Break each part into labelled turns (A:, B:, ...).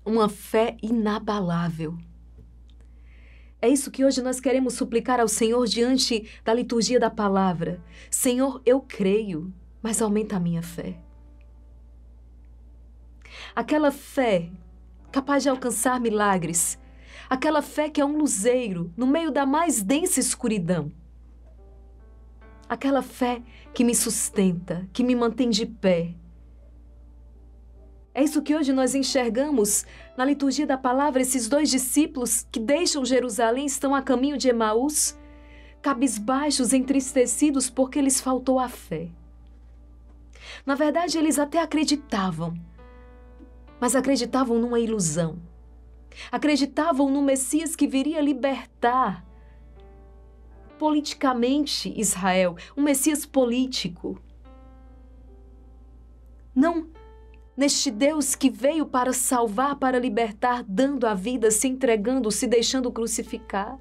A: uma fé inabalável. É isso que hoje nós queremos suplicar ao Senhor diante da liturgia da palavra. Senhor, eu creio, mas aumenta a minha fé. Aquela fé capaz de alcançar milagres. Aquela fé que é um luzeiro no meio da mais densa escuridão. Aquela fé que me sustenta, que me mantém de pé. É isso que hoje nós enxergamos na liturgia da palavra, esses dois discípulos que deixam Jerusalém, estão a caminho de Emaús, cabisbaixos, entristecidos porque lhes faltou a fé. Na verdade, eles até acreditavam, mas acreditavam numa ilusão. Acreditavam no Messias que viria libertar politicamente Israel, um Messias político. Não neste Deus que veio para salvar, para libertar, dando a vida, se entregando, se deixando crucificar.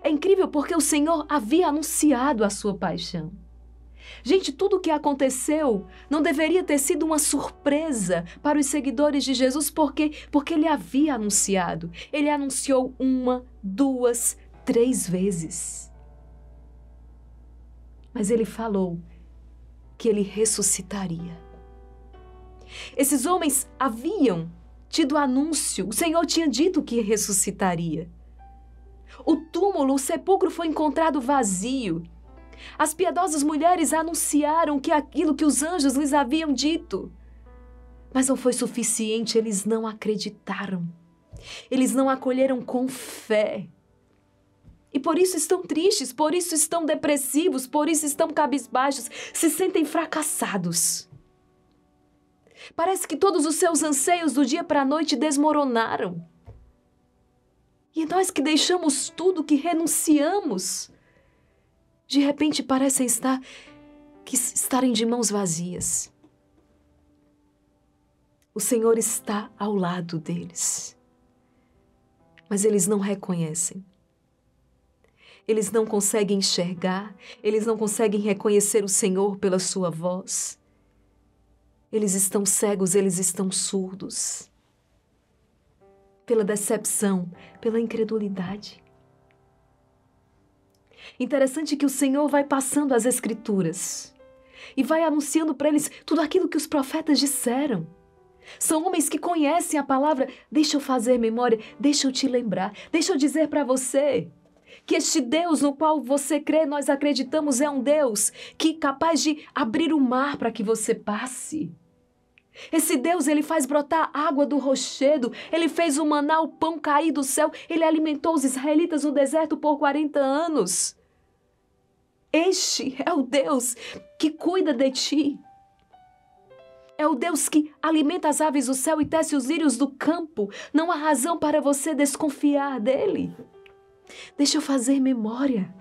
A: É incrível porque o Senhor havia anunciado a sua paixão. Gente, tudo o que aconteceu não deveria ter sido uma surpresa para os seguidores de Jesus, porque ele havia anunciado. Ele anunciou 1, 2, 3 vezes. Mas ele falou que ele ressuscitaria. Esses homens haviam tido anúncio, o Senhor tinha dito que ressuscitaria. O túmulo, o sepulcro foi encontrado vazio. As piedosas mulheres anunciaram que aquilo que os anjos lhes haviam dito. Mas não foi suficiente, eles não acreditaram. Eles não acolheram com fé. E por isso estão tristes, por isso estão depressivos, por isso estão cabisbaixos, se sentem fracassados. Parece que todos os seus anseios do dia para a noite desmoronaram. E nós que deixamos tudo, que renunciamos, de repente parecem estarem de mãos vazias. O Senhor está ao lado deles, mas eles não reconhecem. Eles não conseguem enxergar, eles não conseguem reconhecer o Senhor pela sua voz. Eles estão cegos, eles estão surdos. Pela decepção, pela incredulidade. Interessante que o Senhor vai passando as Escrituras e vai anunciando para eles tudo aquilo que os profetas disseram. São homens que conhecem a palavra. Deixa eu fazer memória, deixa eu te lembrar, deixa eu dizer para você que este Deus no qual você crê, nós acreditamos, é um Deus que é capaz de abrir o mar para que você passe. Esse Deus, ele faz brotar água do rochedo, ele fez o maná, o pão cair do céu, ele alimentou os israelitas no deserto por 40 anos. Este é o Deus que cuida de ti. É o Deus que alimenta as aves do céu e tece os lírios do campo. Não há razão para você desconfiar dele. Deixa eu fazer memória.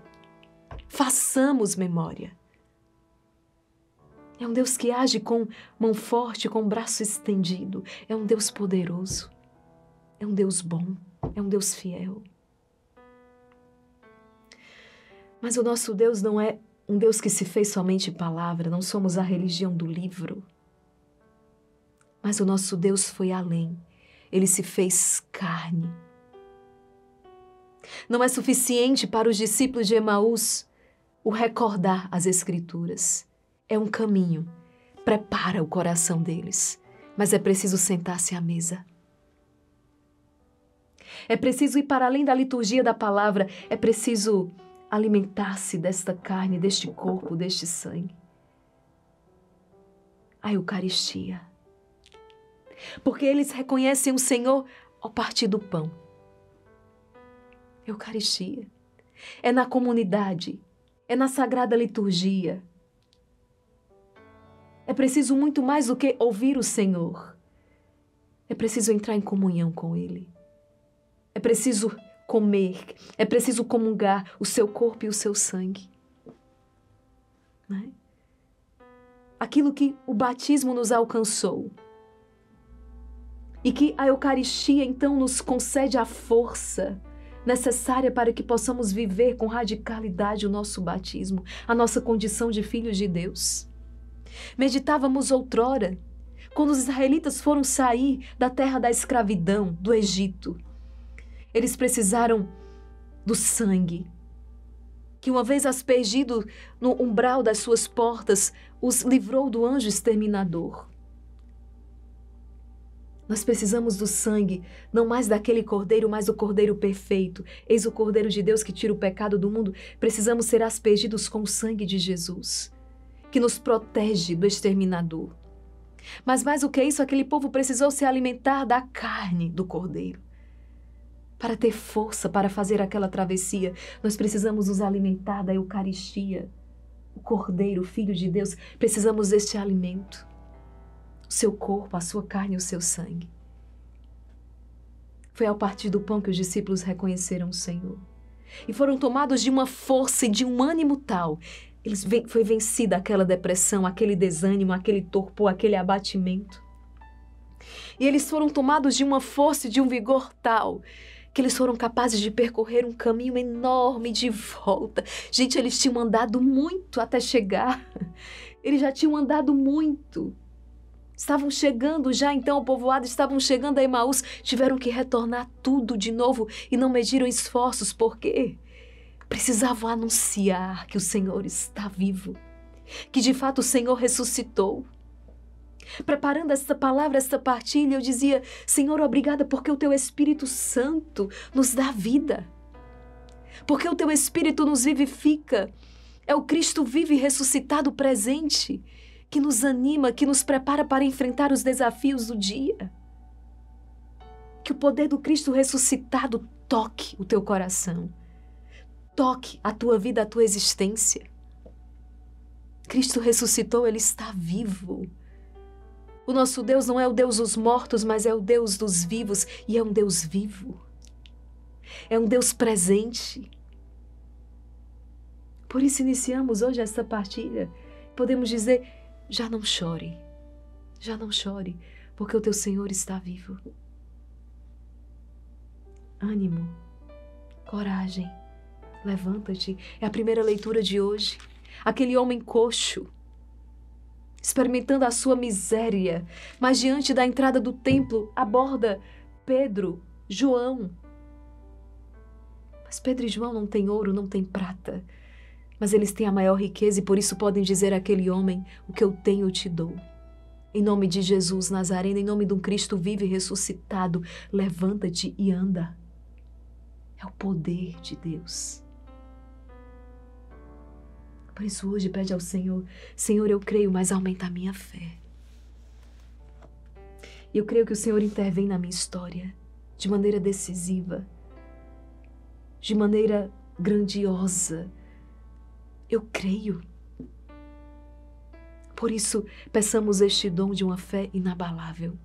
A: Façamos memória. É um Deus que age com mão forte, com braço estendido. É um Deus poderoso. É um Deus bom. É um Deus fiel. Mas o nosso Deus não é um Deus que se fez somente palavra. Não somos a religião do livro. Mas o nosso Deus foi além. Ele se fez carne. Não é suficiente para os discípulos de Emaús o recordar as Escrituras. É um caminho, prepara o coração deles, mas é preciso sentar-se à mesa. É preciso ir para além da liturgia da palavra, é preciso alimentar-se desta carne, deste corpo, deste sangue. A Eucaristia. Porque eles reconhecem o Senhor ao partir do pão. Eucaristia. É na comunidade, é na sagrada liturgia. É preciso muito mais do que ouvir o Senhor. É preciso entrar em comunhão com Ele. É preciso comer, é preciso comungar o seu corpo e o seu sangue. Não é? Aquilo que o batismo nos alcançou. E que a Eucaristia, então, nos concede a força necessária para que possamos viver com radicalidade o nosso batismo, a nossa condição de filhos de Deus. Meditávamos outrora Quando os israelitas foram sair da terra da escravidão, do Egito, eles precisaram do sangue, que uma vez aspergido no umbral das suas portas, os livrou do anjo exterminador. Nós precisamos do sangue, não mais daquele cordeiro, mas do cordeiro perfeito. Eis o cordeiro de Deus que tira o pecado do mundo. Precisamos ser aspergidos com o sangue de Jesus, que nos protege do exterminador. Mas mais do que isso, aquele povo precisou se alimentar da carne do cordeiro. Para ter força para fazer aquela travessia, nós precisamos nos alimentar da Eucaristia. O cordeiro, o Filho de Deus, precisamos deste alimento. O seu corpo, a sua carne e o seu sangue. Foi ao partir do pão que os discípulos reconheceram o Senhor. E foram tomados de uma força e de um ânimo tal. Foi vencida aquela depressão, aquele desânimo, aquele torpor, aquele abatimento. E eles foram tomados de uma força e de um vigor tal que eles foram capazes de percorrer um caminho enorme de volta. Gente, eles tinham andado muito até chegar. Eles já tinham andado muito. Estavam chegando já então ao povoado, estavam chegando a Emaús, tiveram que retornar tudo de novo e não mediram esforços, porque precisavam anunciar que o Senhor está vivo, que de fato o Senhor ressuscitou. Preparando esta palavra, esta partilha, eu dizia: Senhor, obrigada porque o Teu Espírito Santo nos dá vida, porque o Teu Espírito nos vivifica. É o Cristo vivo e ressuscitado presente que nos anima, que nos prepara para enfrentar os desafios do dia. Que o poder do Cristo ressuscitado toque o teu coração, toque a tua vida, a tua existência. Cristo ressuscitou, Ele está vivo. O nosso Deus não é o Deus dos mortos, mas é o Deus dos vivos, e é um Deus vivo. É um Deus presente. Por isso iniciamos hoje esta partilha. Podemos dizer: já não chore, porque o teu Senhor está vivo. Ânimo, coragem, levanta-te. É a primeira leitura de hoje. Aquele homem coxo, experimentando a sua miséria, mas diante da entrada do templo, aborda Pedro, João. Mas Pedro e João não têm ouro, não têm prata, mas eles têm a maior riqueza e por isso podem dizer àquele homem: o que eu tenho eu te dou. Em nome de Jesus Nazareno, em nome de um Cristo vivo e ressuscitado, levanta-te e anda. É o poder de Deus. Por isso hoje pede ao Senhor: Senhor, eu creio, mas aumenta a minha fé. E eu creio que o Senhor intervém na minha história de maneira decisiva, de maneira grandiosa. Eu creio. Por isso, peçamos este dom de uma fé inabalável.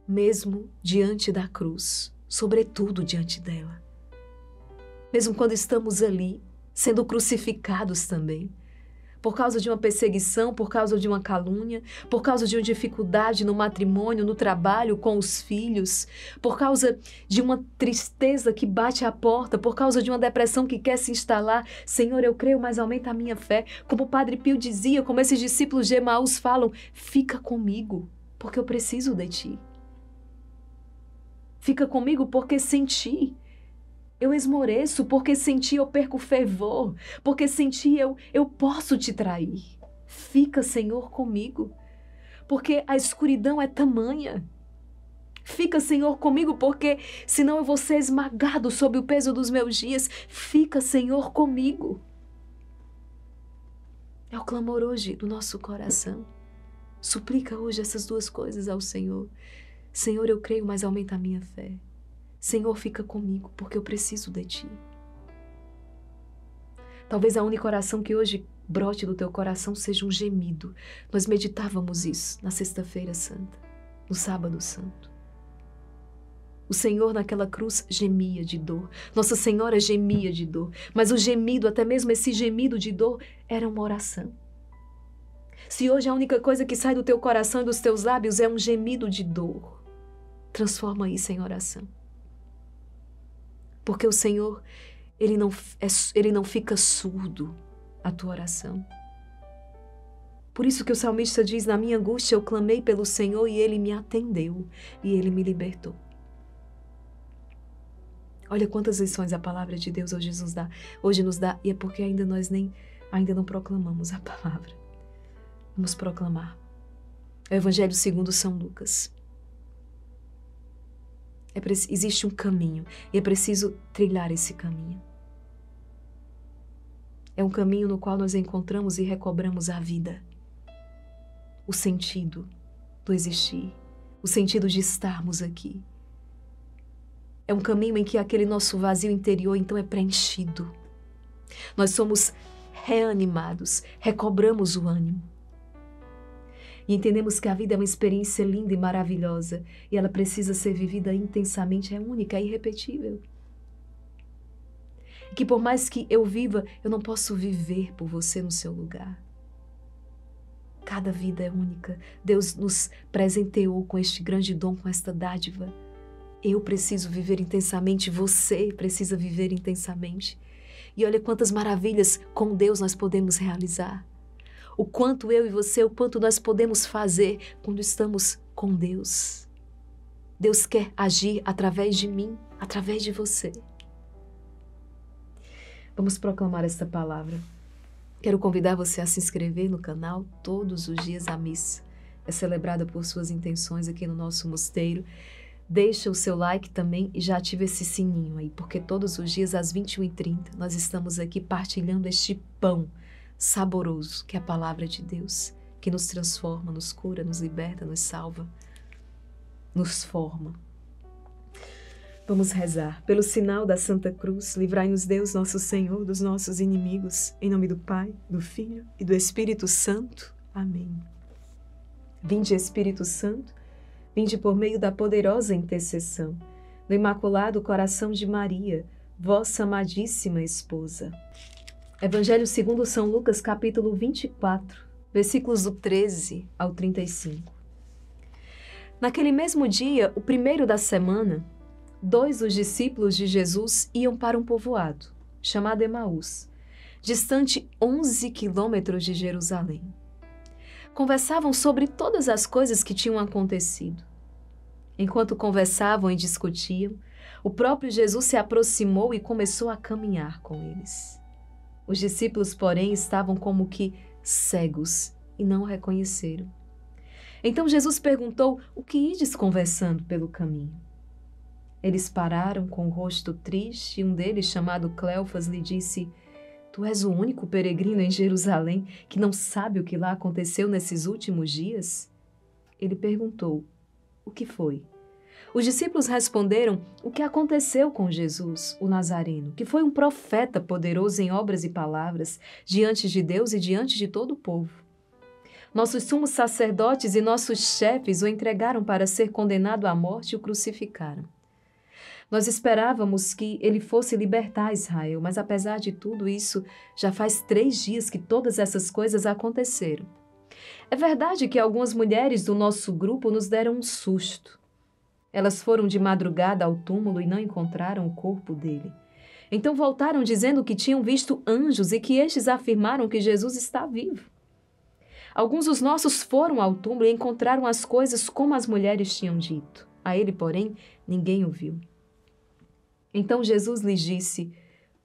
A: Mesmo diante da cruz, sobretudo diante dela. Mesmo quando estamos ali, sendo crucificados também, por causa de uma perseguição, por causa de uma calúnia, por causa de uma dificuldade no matrimônio, no trabalho, com os filhos, por causa de uma tristeza que bate à porta, por causa de uma depressão que quer se instalar. Senhor, eu creio, mas aumenta a minha fé. Como o Padre Pio dizia, como esses discípulos de Emaús falam: fica comigo, porque eu preciso de ti. Fica comigo porque sem ti eu esmoreço, porque sem ti eu perco fervor, porque sem ti eu posso te trair. Fica, Senhor, comigo, porque a escuridão é tamanha. Fica, Senhor, comigo, porque senão eu vou ser esmagado sob o peso dos meus dias. Fica, Senhor, comigo. É o clamor hoje do nosso coração. Suplica hoje essas duas coisas ao Senhor. Senhor, eu creio, mas aumenta a minha fé. Senhor, fica comigo, porque eu preciso de ti. Talvez a única oração que hoje brote do teu coração seja um gemido. Nós meditávamos isso na Sexta-feira Santa, no Sábado Santo. O Senhor naquela cruz gemia de dor. Nossa Senhora gemia de dor. Mas o gemido, até mesmo esse gemido de dor, era uma oração. Se hoje a única coisa que sai do teu coração e dos teus lábios é um gemido de dor, transforma isso em oração. Porque o Senhor, Ele não fica surdo à tua oração. Por isso que o salmista diz, na minha angústia eu clamei pelo Senhor e Ele me atendeu e Ele me libertou. Olha quantas lições a palavra de Deus hoje nos dá, e é porque ainda não proclamamos a palavra. Vamos proclamar. É o Evangelho segundo São Lucas. Existe um caminho e é preciso trilhar esse caminho. É um caminho no qual nós encontramos e recobramos a vida, o sentido do existir, o sentido de estarmos aqui. É um caminho em que aquele nosso vazio interior então é preenchido. Nós somos reanimados, recobramos o ânimo. E entendemos que a vida é uma experiência linda e maravilhosa e ela precisa ser vivida intensamente, é única, é irrepetível. E que por mais que eu viva, eu não posso viver por você no seu lugar. Cada vida é única. Deus nos presenteou com este grande dom, com esta dádiva. Eu preciso viver intensamente, você precisa viver intensamente. E olha quantas maravilhas com Deus nós podemos realizar. O quanto eu e você, o quanto nós podemos fazer quando estamos com Deus. Deus quer agir através de mim, através de você. Vamos proclamar esta palavra. Quero convidar você a se inscrever no canal. Todos os dias a missa é celebrada por suas intenções aqui no nosso mosteiro. Deixa o seu like também e já ativa esse sininho aí, porque todos os dias às 21h30 nós estamos aqui partilhando este pão saboroso que é a palavra de Deus, que nos transforma, nos cura, nos liberta, nos salva, nos forma. Vamos rezar. Pelo sinal da Santa Cruz, livrai-nos Deus, nosso Senhor, dos nossos inimigos. Em nome do Pai, do Filho e do Espírito Santo. Amém. Vinde, Espírito Santo, vinde por meio da poderosa intercessão do Imaculado Coração de Maria, vossa amadíssima esposa. Evangelho segundo São Lucas, capítulo 24, versículos do 13 ao 35. Naquele mesmo dia, o primeiro da semana, 2 dos discípulos de Jesus iam para um povoado, chamado Emaús, distante 11 quilômetros de Jerusalém. Conversavam sobre todas as coisas que tinham acontecido. Enquanto conversavam e discutiam, o próprio Jesus se aproximou e começou a caminhar com eles. Os discípulos, porém, estavam como que cegos e não o reconheceram. Então Jesus perguntou: o que ides conversando pelo caminho? Eles pararam com o rosto triste e um deles, chamado Cleofas, lhe disse: tu és o único peregrino em Jerusalém que não sabe o que lá aconteceu nesses últimos dias? Ele perguntou: o que foi? Os discípulos responderam o que aconteceu com Jesus, o Nazareno, que foi um profeta poderoso em obras e palavras, diante de Deus e diante de todo o povo. Nossos sumos sacerdotes e nossos chefes o entregaram para ser condenado à morte e o crucificaram. Nós esperávamos que ele fosse libertar Israel, mas apesar de tudo isso, já faz 3 dias que todas essas coisas aconteceram. É verdade que algumas mulheres do nosso grupo nos deram um susto. Elas foram de madrugada ao túmulo e não encontraram o corpo dele. Então voltaram dizendo que tinham visto anjos e que estes afirmaram que Jesus está vivo. Alguns dos nossos foram ao túmulo e encontraram as coisas como as mulheres tinham dito. A ele, porém, ninguém o viu. Então Jesus lhes disse: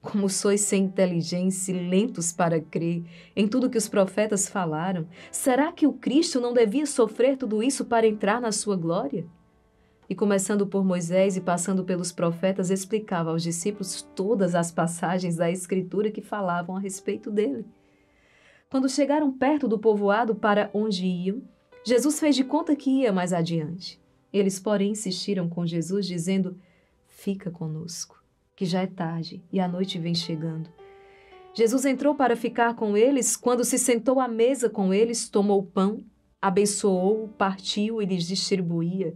A: como sois sem inteligência e lentos para crer em tudo que os profetas falaram, será que o Cristo não devia sofrer tudo isso para entrar na sua glória? E começando por Moisés e passando pelos profetas, explicava aos discípulos todas as passagens da Escritura que falavam a respeito dele. Quando chegaram perto do povoado para onde iam, Jesus fez de conta que ia mais adiante. Eles, porém, insistiram com Jesus, dizendo: fica conosco, que já é tarde e a noite vem chegando. Jesus entrou para ficar com eles. Quando se sentou à mesa com eles, tomou o pão, abençoou, partiu e lhes distribuía.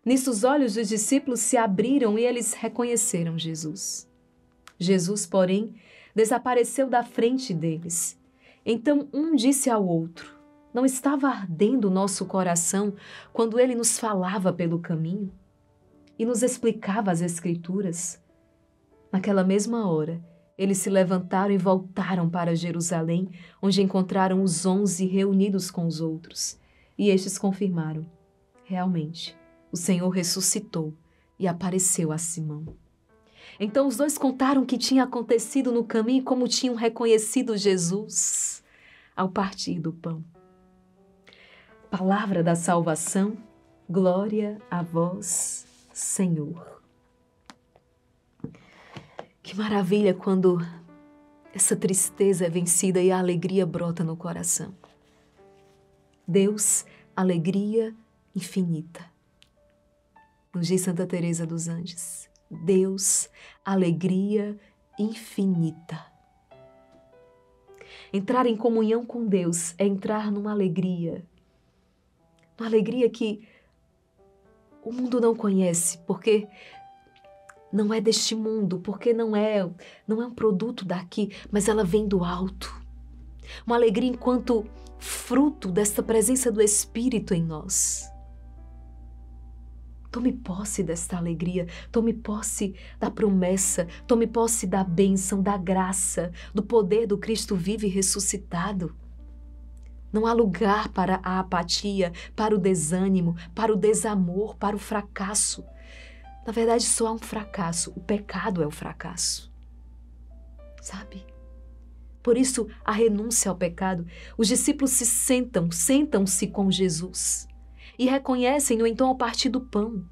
A: Nisso os olhos dos discípulos se abriram e eles reconheceram Jesus. Jesus, porém, desapareceu da frente deles. Então um disse ao outro: não estava ardendo o nosso coração quando ele nos falava pelo caminho e nos explicava as Escrituras? Naquela mesma hora, Eles se levantaram e voltaram para Jerusalém, onde encontraram os 11 reunidos com os outros. E estes confirmaram: realmente, o Senhor ressuscitou e apareceu a Simão. Então os dois contaram o que tinha acontecido no caminho e como tinham reconhecido Jesus ao partir do pão. Palavra da salvação, glória a vós, Senhor. Que maravilha quando essa tristeza é vencida e a alegria brota no coração. Deus, alegria infinita. Nos diz Santa Teresa dos Anjos. Deus, alegria infinita. Entrar em comunhão com Deus é entrar numa alegria que o mundo não conhece, porque não é deste mundo, porque não é um produto daqui, mas ela vem do alto. Uma alegria enquanto fruto desta presença do Espírito em nós. Tome posse desta alegria, tome posse da promessa, tome posse da bênção, da graça, do poder do Cristo vivo e ressuscitado. Não há lugar para a apatia, para o desânimo, para o desamor, para o fracasso. Na verdade, só há um fracasso. O pecado é o fracasso. Sabe? Por isso, a renúncia ao pecado. Os discípulos sentam-se com Jesus e reconhecem-no então ao partir do pão.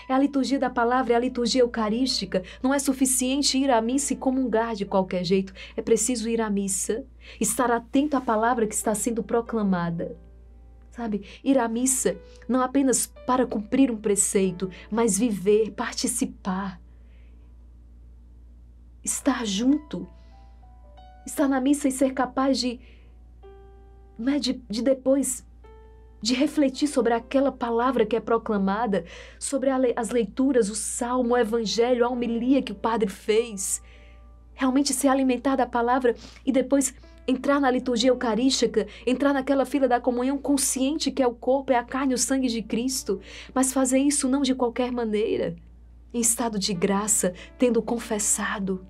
A: É a liturgia da palavra, é a liturgia eucarística. Não é suficiente ir à missa e comungar de qualquer jeito. É preciso ir à missa, estar atento à palavra que está sendo proclamada. Sabe? Ir à missa não apenas para cumprir um preceito, mas viver, participar. Estar junto. Estar na missa e ser capaz de depois de refletir sobre aquela palavra que é proclamada, sobre as leituras, o salmo, o evangelho, a homilia que o padre fez. Realmente se alimentar da palavra e depois entrar na liturgia eucarística, entrar naquela fila da comunhão consciente que é o corpo, é a carne e o sangue de Cristo, mas fazer isso não de qualquer maneira, em estado de graça, tendo confessado.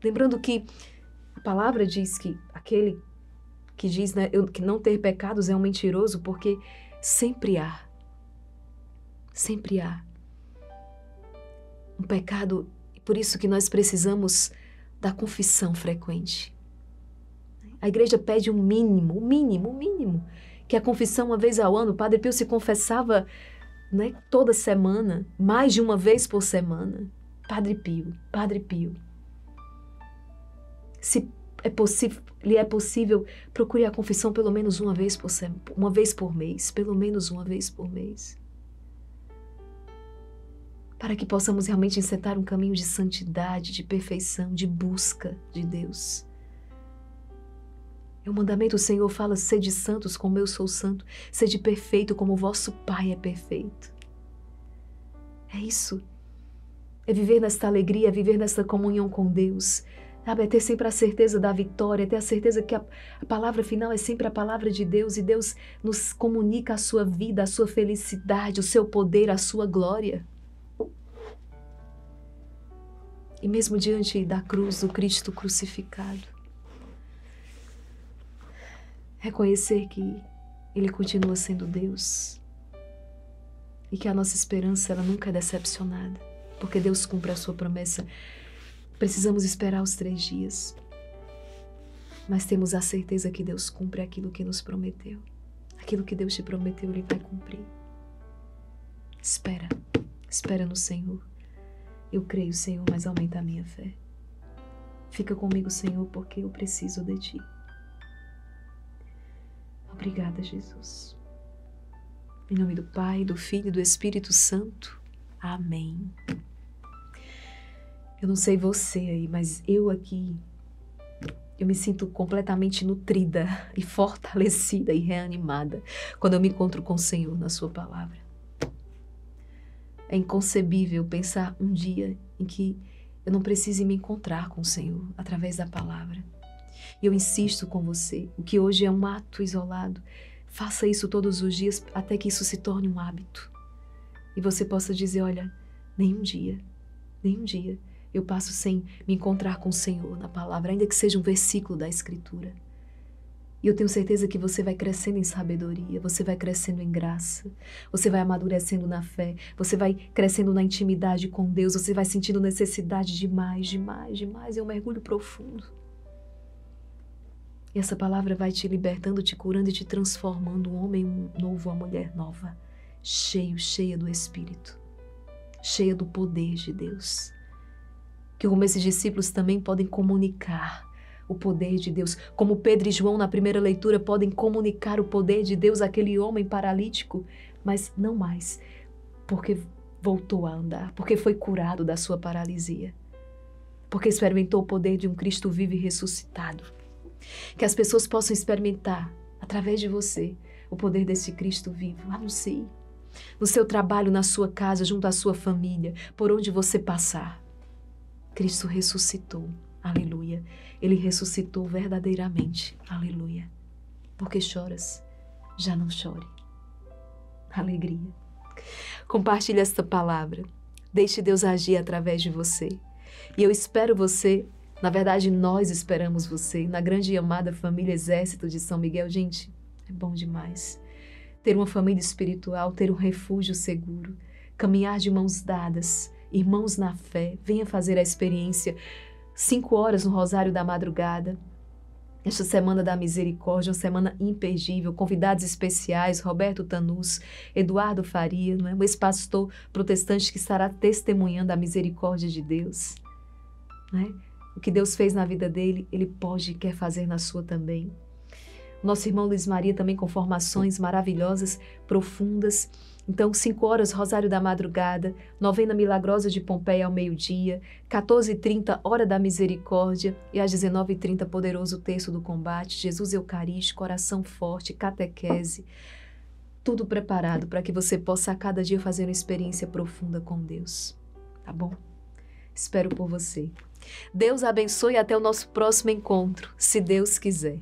A: Lembrando que a palavra diz que aquele que diz, né, que não ter pecados é um mentiroso, porque sempre há um pecado, e por isso que nós precisamos da confissão frequente. A igreja pede o mínimo, que a confissão uma vez ao ano. O Padre Pio se confessava, né, toda semana, mais de uma vez por semana. Padre Pio. Se lhe é possível, procure a confissão pelo menos uma vez por mês, pelo menos uma vez por mês. Para que possamos realmente encetar um caminho de santidade, de perfeição, de busca de Deus. É o mandamento, o Senhor fala: sede santos como eu sou santo, sede perfeito como o vosso Pai é perfeito. É isso. É viver nesta alegria, é viver nesta comunhão com Deus. Sabe, é ter sempre a certeza da vitória, é ter a certeza que a palavra final é sempre a palavra de Deus e Deus nos comunica a sua vida, a sua felicidade, o seu poder, a sua glória. E mesmo diante da cruz do Cristo crucificado, reconhecer que Ele continua sendo Deus e que a nossa esperança ela nunca é decepcionada, porque Deus cumpre a sua promessa. Precisamos esperar os 3 dias, mas temos a certeza que Deus cumpre aquilo que nos prometeu. Aquilo que Deus te prometeu, Ele vai cumprir. Espera no Senhor. Eu creio, Senhor, mas aumenta a minha fé. Fica comigo, Senhor, porque eu preciso de Ti. Obrigada, Jesus. Em nome do Pai, do Filho e do Espírito Santo. Amém. Eu não sei você aí, mas eu aqui, eu me sinto completamente nutrida e fortalecida e reanimada quando eu me encontro com o Senhor na Sua palavra. É inconcebível pensar um dia em que eu não precise me encontrar com o Senhor através da palavra. E eu insisto com você, o que hoje é um ato isolado, faça isso todos os dias até que isso se torne um hábito. E você possa dizer: olha, nenhum dia eu passo sem me encontrar com o Senhor na palavra, ainda que seja um versículo da Escritura. E eu tenho certeza que você vai crescendo em sabedoria, você vai crescendo em graça, você vai amadurecendo na fé, você vai crescendo na intimidade com Deus, você vai sentindo necessidade de mais, de mais, de mais. É um mergulho profundo. E essa palavra vai te libertando, te curando e te transformando, um homem novo, uma mulher nova, cheia do Espírito, cheia do poder de Deus. Que como esses discípulos também podem comunicar o poder de Deus, como Pedro e João na primeira leitura podem comunicar o poder de Deus àquele homem paralítico, mas não mais, porque voltou a andar, porque foi curado da sua paralisia, porque experimentou o poder de um Cristo vivo e ressuscitado. Que as pessoas possam experimentar, através de você, o poder desse Cristo vivo. Anuncie. No seu trabalho, na sua casa, junto à sua família, por onde você passar. Cristo ressuscitou. Aleluia. Ele ressuscitou verdadeiramente. Aleluia. Por que choras? Já não chore. Alegria. Compartilhe esta palavra. Deixe Deus agir através de você. E eu espero você, na verdade nós esperamos você, na grande e amada família Exército de São Miguel. Gente, é bom demais. Ter uma família espiritual, ter um refúgio seguro, caminhar de mãos dadas, irmãos na fé. Venha fazer a experiência 5 horas no Rosário da Madrugada. Esta Semana da Misericórdia, uma semana imperdível, convidados especiais, Roberto Tanus, Eduardo Faria, não é? Um ex-pastor protestante que estará testemunhando a misericórdia de Deus. Não é? O que Deus fez na vida dele, Ele pode e quer fazer na sua também. Nosso irmão Luiz Maria também com formações maravilhosas, profundas. Então, 5 horas, Rosário da Madrugada, Novena Milagrosa de Pompeia ao meio-dia, 14h30, Hora da Misericórdia e às 19h30, Poderoso Terço do Combate, Jesus Eucarístico, Oração Forte, Catequese. Tudo preparado para que você possa a cada dia fazer uma experiência profunda com Deus. Tá bom? Espero por você. Deus abençoe e até o nosso próximo encontro, se Deus quiser.